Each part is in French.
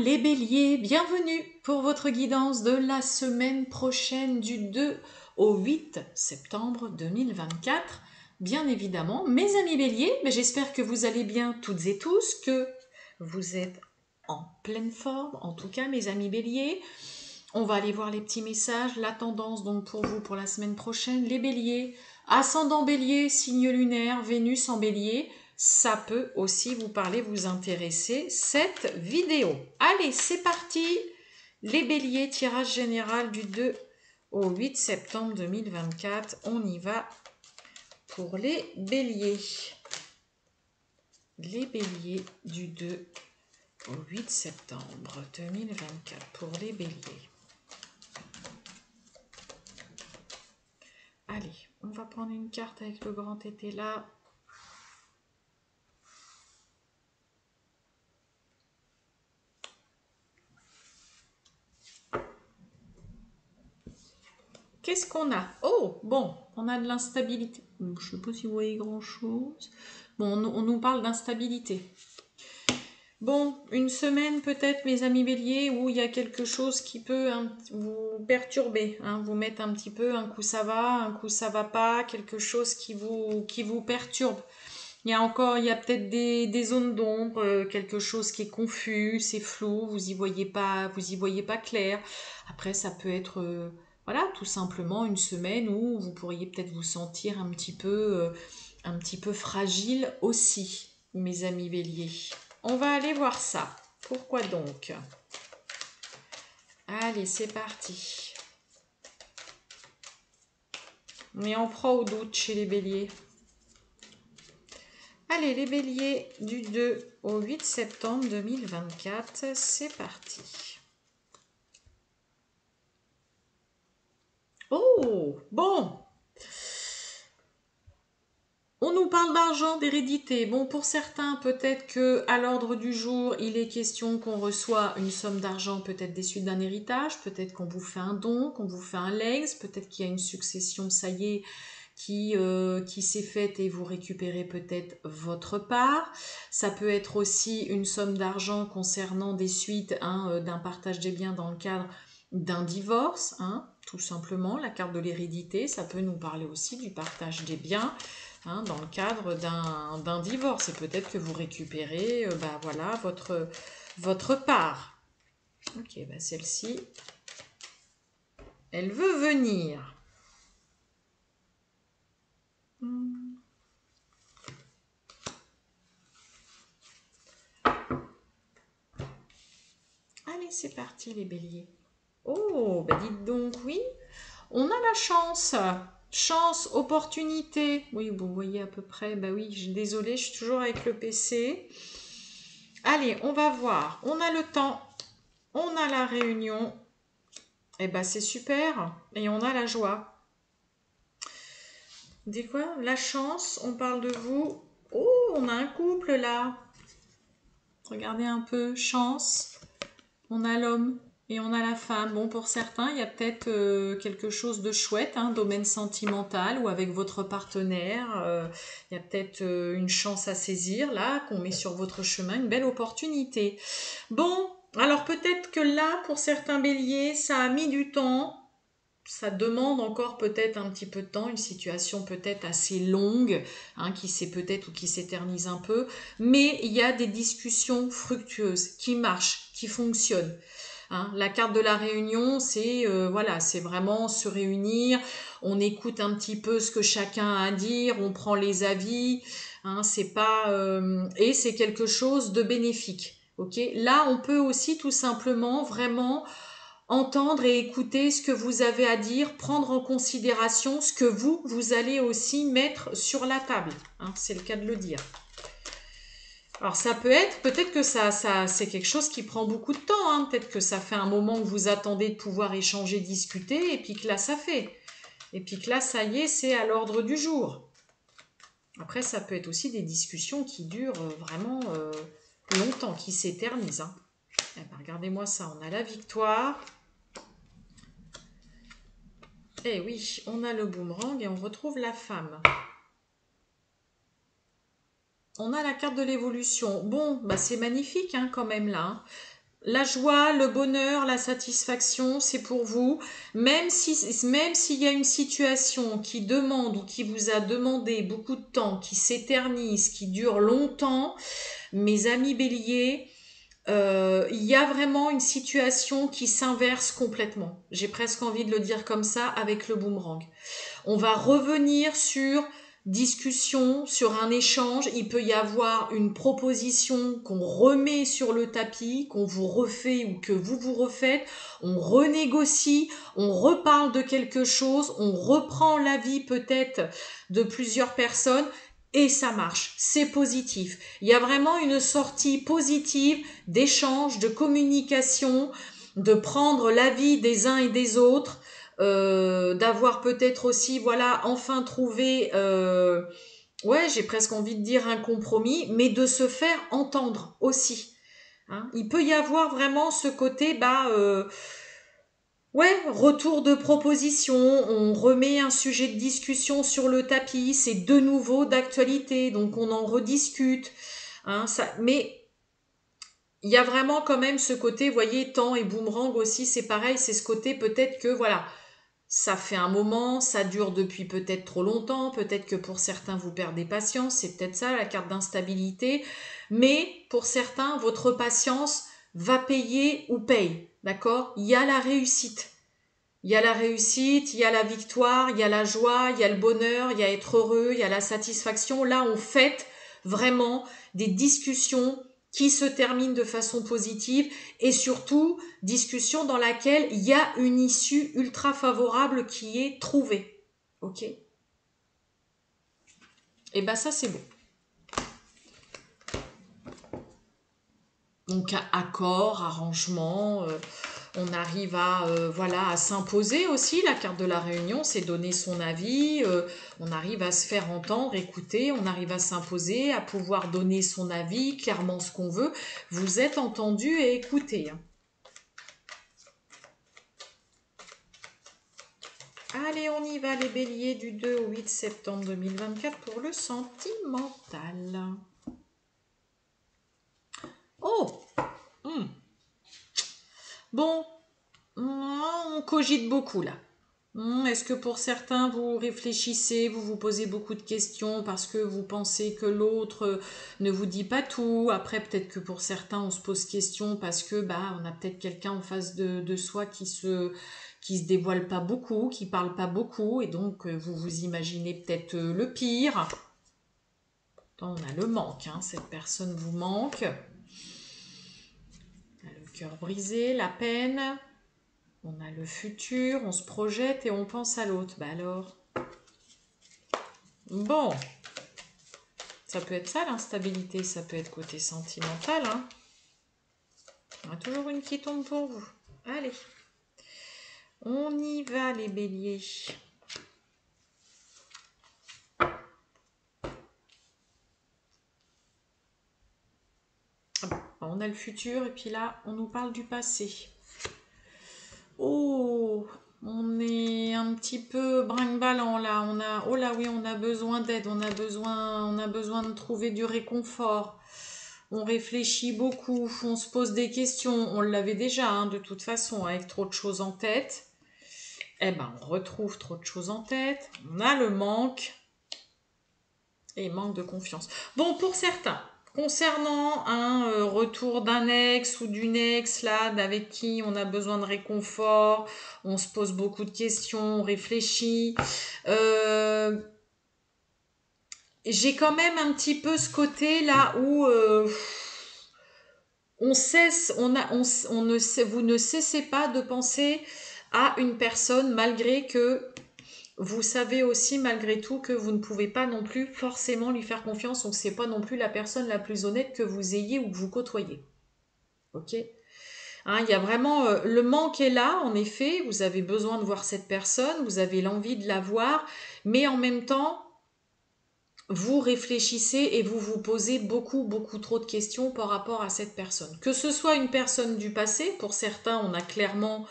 les béliers, bienvenue pour votre guidance de la semaine prochaine du 2 au 8 septembre 2024. Bien évidemment, mes amis béliers, j'espère que vous allez bien toutes et tous, que vous êtes en pleine forme, en tout cas mes amis béliers. On va aller voir les petits messages, la tendance donc pour vous pour la semaine prochaine, les béliers, ascendant bélier, signe lunaire, Vénus en bélier. Ça peut aussi vous parler, vous intéresser, cette vidéo. Allez, c'est parti. Les béliers, tirage général du 2 au 8 septembre 2024. On y va pour les béliers. Les béliers du 2 au 8 septembre 2024 pour les béliers. Allez, on va prendre une carte avec le grand été là. Qu'est-ce qu'on a? Oh, bon, on a de l'instabilité. Je ne sais pas si vous voyez grand-chose. Bon, on nous parle d'instabilité. Bon, une semaine peut-être, mes amis béliers, où il y a quelque chose qui peut vous perturber, vous mettre un petit peu, un coup ça va pas, quelque chose qui vous perturbe. Il y a peut-être des zones d'ombre, quelque chose qui est confus, c'est flou, vous y voyez pas clair. Après, ça peut être, voilà, tout simplement une semaine où vous pourriez peut-être vous sentir un petit peu fragile aussi, mes amis béliers. On va aller voir ça. Pourquoi donc? Allez, c'est parti. On est en proie au doute chez les béliers. Allez, les béliers du 2 au 8 septembre 2024, c'est parti. Oh, bon. On nous parle d'argent, d'hérédité. Bon, pour certains, peut-être que à l'ordre du jour, il est question qu'on reçoit une somme d'argent, peut-être des suites d'un héritage, peut-être qu'on vous fait un don, qu'on vous fait un legs, peut-être qu'il y a une succession, ça y est, qui s'est faite et vous récupérez peut-être votre part. Ça peut être aussi une somme d'argent concernant des suites d'un partage des biens dans le cadre d'un divorce, tout simplement. La carte de l'hérédité, ça peut nous parler aussi du partage des biens dans le cadre d'un divorce. Et peut-être que vous récupérez voilà, votre part. Ok, celle-ci, elle veut venir. Allez, c'est parti les béliers. Oh, dites donc, oui, on a la chance. Chance, opportunité. Oui, vous voyez à peu près. Oui, désolée, je suis toujours avec le PC. Allez, on va voir. On a le temps. On a la réunion. C'est super. Et on a la joie. Des quoi? La chance, on parle de vous. Oh, on a un couple là. Regardez un peu. Chance. On a l'homme. Et on a la femme. Bon, pour certains, il y a peut-être quelque chose de chouette, domaine sentimental ou avec votre partenaire. Il y a peut-être une chance à saisir, là, qu'on met sur votre chemin, une belle opportunité. Bon, alors peut-être que là, pour certains béliers, ça a mis du temps. Ça demande encore peut-être un petit peu de temps, une situation peut-être assez longue, qui s'éternise un peu. Mais il y a des discussions fructueuses qui marchent, qui fonctionnent. La carte de la réunion, c'est c'est vraiment se réunir, on écoute un petit peu ce que chacun a à dire, on prend les avis, c'est pas et c'est quelque chose de bénéfique. Ok, là on peut aussi tout simplement vraiment entendre et écouter ce que vous avez à dire, prendre en considération ce que vous allez aussi mettre sur la table. C'est le cas de le dire. Alors ça peut-être que ça c'est quelque chose qui prend beaucoup de temps. Peut-être que ça fait un moment que vous attendez de pouvoir échanger, discuter, et puis que là ça fait. Et puis que là ça y est, c'est à l'ordre du jour. Après ça peut être aussi des discussions qui durent vraiment longtemps, qui s'éternisent. Regardez-moi ça, on a la victoire. Et oui, on a le boomerang et on retrouve la femme. On a la carte de l'évolution. Bon, c'est magnifique quand même là. la joie, le bonheur, la satisfaction, c'est pour vous. Même s'il y a une situation qui demande ou qui vous a demandé beaucoup de temps, qui s'éternise, qui dure longtemps, mes amis béliers, il y a vraiment une situation qui s'inverse complètement. J'ai presque envie de le dire comme ça avec le boomerang. On va revenir sur discussion, sur un échange. Il peut y avoir une proposition qu'on remet sur le tapis, qu'on vous refait ou que vous vous refaites. On renégocie, on reparle de quelque chose, on reprend l'avis peut-être de plusieurs personnes. Et ça marche, c'est positif. Il y a vraiment une sortie positive d'échange, de communication, de prendre l'avis des uns et des autres, d'avoir peut-être aussi, voilà, enfin trouvé, ouais, j'ai presque envie de dire un compromis, mais de se faire entendre aussi. Hein. Il peut y avoir vraiment ce côté, ouais, retour de proposition, on remet un sujet de discussion sur le tapis, c'est de nouveau d'actualité, donc on en rediscute. Hein, mais il y a vraiment quand même ce côté, vous voyez, temps et boomerang aussi, c'est pareil, c'est ce côté peut-être que, voilà, ça fait un moment, ça dure depuis peut-être trop longtemps, peut-être que pour certains vous perdez patience, c'est peut-être ça la carte d'instabilité, mais pour certains, votre patience va payer ou paye, d'accord? Il y a la réussite. Il y a la réussite, il y a la victoire, il y a la joie, il y a le bonheur, il y a être heureux, il y a la satisfaction. Là, on fête vraiment des discussions qui se terminent de façon positive et surtout discussions dans laquelle il y a une issue ultra favorable qui est trouvée. Ok? Et ben ça, c'est bon. Donc accord, arrangement, on arrive à voilà à s'imposer aussi. La carte de la réunion, c'est donner son avis, on arrive à se faire entendre, écouter, on arrive à s'imposer, à pouvoir donner son avis, clairement ce qu'on veut. Vous êtes entendu et écouté. Allez, on y va les béliers du 2 au 8 septembre 2024 pour le sentimental. Oh, bon, on cogite beaucoup là. Est-ce que pour certains, vous réfléchissez, vous vous posez beaucoup de questions parce que vous pensez que l'autre ne vous dit pas tout. Après, peut-être que pour certains, on se pose question parce que on a peut-être quelqu'un en face de soi qui se dévoile pas beaucoup, qui parle pas beaucoup, et donc vous vous imaginez peut-être le pire. Pourtant, on a le manque, hein, cette personne vous manque. On a le cœur brisé, la peine. On a le futur, on se projette et on pense à l'autre. Alors. Bon. Ça peut être ça l'instabilité, ça peut être côté sentimental. Hein. On a toujours une qui tombe pour vous. Allez. On y va les béliers. On a le futur et puis là, on nous parle du passé. Oh, on est un petit peu brinque-ballant là. Oh là oui, on a besoin d'aide, on a besoin de trouver du réconfort. On réfléchit beaucoup, on se pose des questions. On l'avait déjà, hein, de toute façon, avec trop de choses en tête. Eh ben, on retrouve trop de choses en tête. On a le manque. Et manque de confiance. Bon, pour certains, concernant un retour d'un ex ou d'une ex, là, avec qui on a besoin de réconfort, on se pose beaucoup de questions, on réfléchit. J'ai quand même un petit peu ce côté là où vous ne cessez pas de penser à une personne malgré que vous savez aussi malgré tout que vous ne pouvez pas non plus forcément lui faire confiance, donc c'est pas non plus la personne la plus honnête que vous ayez ou que vous côtoyez. Ok ? Hein, il y a vraiment le manque est là, en effet, vous avez besoin de voir cette personne, vous avez l'envie de la voir, mais en même temps, vous réfléchissez et vous vous posez beaucoup trop de questions par rapport à cette personne. Que ce soit une personne du passé, pour certains, on a clairement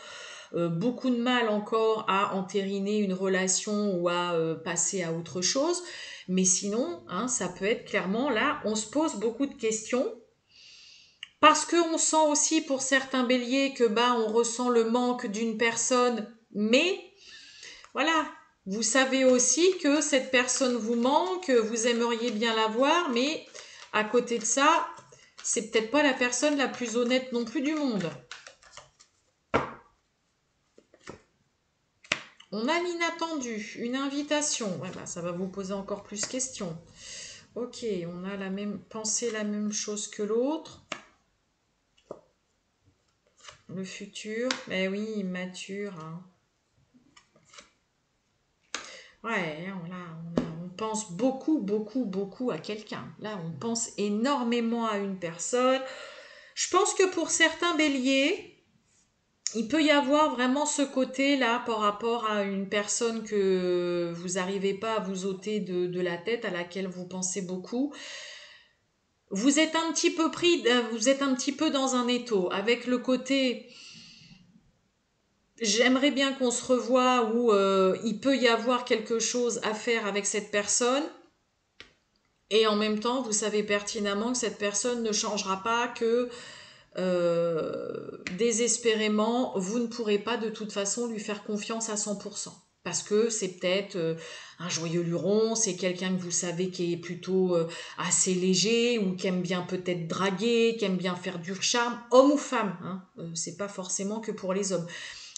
beaucoup de mal encore à entériner une relation ou à passer à autre chose. Mais sinon, hein, ça peut être clairement là, on se pose beaucoup de questions. Parce qu'on sent aussi pour certains béliers que bah on ressent le manque d'une personne, mais voilà, vous savez aussi que cette personne vous manque, vous aimeriez bien la voir, mais à côté de ça, c'est peut-être pas la personne la plus honnête non plus du monde. On a l'inattendu, une invitation. Ouais, bah, ça va vous poser encore plus de questions. Ok, on a la même pensé la même chose que l'autre. Le futur, mais oui, immature. Hein. Ouais, on pense beaucoup, beaucoup, beaucoup à quelqu'un. Là, on pense énormément à une personne. Je pense que pour certains béliers, il peut y avoir vraiment ce côté-là par rapport à une personne que vous n'arrivez pas à vous ôter de la tête, à laquelle vous pensez beaucoup. Vous êtes un petit peu pris, vous êtes un petit peu dans un étau, avec le côté j'aimerais bien qu'on se revoie où il peut y avoir quelque chose à faire avec cette personne. Et en même temps, vous savez pertinemment que cette personne ne changera pas, que désespérément, vous ne pourrez pas de toute façon lui faire confiance à 100%. Parce que c'est peut-être un joyeux luron, c'est quelqu'un que vous savez qui est plutôt assez léger ou qui aime bien peut-être draguer, qui aime bien faire du charme, homme ou femme. Hein, c'est pas forcément que pour les hommes.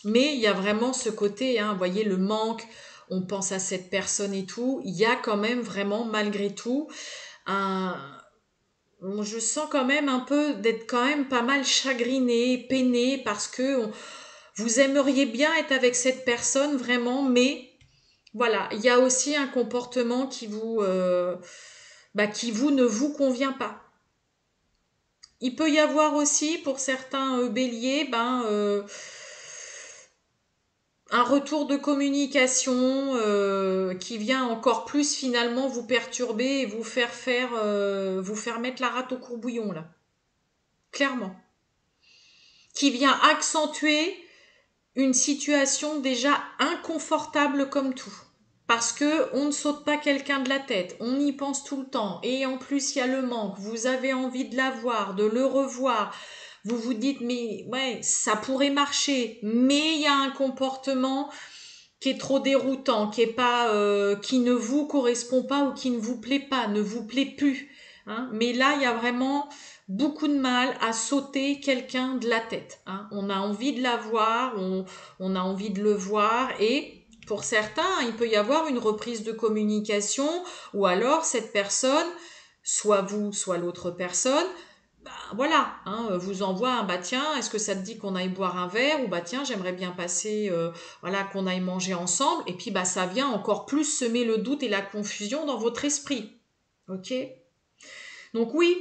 Mais il y a vraiment ce côté, hein, vous voyez, le manque, on pense à cette personne et tout. Il y a quand même vraiment, malgré tout, un, je sens quand même un peu d'être quand même pas mal chagriné, peiné parce que vous aimeriez bien être avec cette personne vraiment, mais voilà, il y a aussi un comportement qui vous ne vous convient pas. Il peut y avoir aussi pour certains béliers, un retour de communication qui vient encore plus finalement vous perturber et vous faire mettre la rate au courbouillon là. Clairement. Qui vient accentuer une situation déjà inconfortable comme tout. Parce que on ne saute pas quelqu'un de la tête, on y pense tout le temps. Et en plus, il y a le manque, vous avez envie de la voir, de le revoir. Vous vous dites, mais ouais, ça pourrait marcher. Mais il y a un comportement qui est trop déroutant, qui ne vous correspond pas ou qui ne vous plaît pas, ne vous plaît plus. Hein. Mais là, il y a vraiment beaucoup de mal à sauter quelqu'un de la tête. Hein. On a envie de la voir, on a envie de le voir et pour certains, il peut y avoir une reprise de communication ou alors cette personne, soit vous, soit l'autre personne, voilà, hein, vous envoie un bah tiens, est-ce que ça te dit qu'on aille boire un verre ou bah tiens, j'aimerais bien passer, voilà, qu'on aille manger ensemble et puis bah ça vient encore plus semer le doute et la confusion dans votre esprit, ok? Donc oui,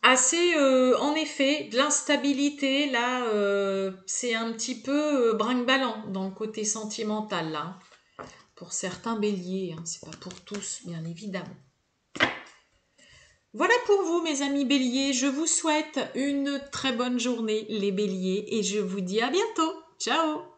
assez, en effet, de l'instabilité là, c'est un petit peu brinque-ballant dans le côté sentimental là, pour certains béliers, hein, c'est pas pour tous bien évidemment. Voilà pour vous mes amis béliers, je vous souhaite une très bonne journée les béliers et je vous dis à bientôt. Ciao!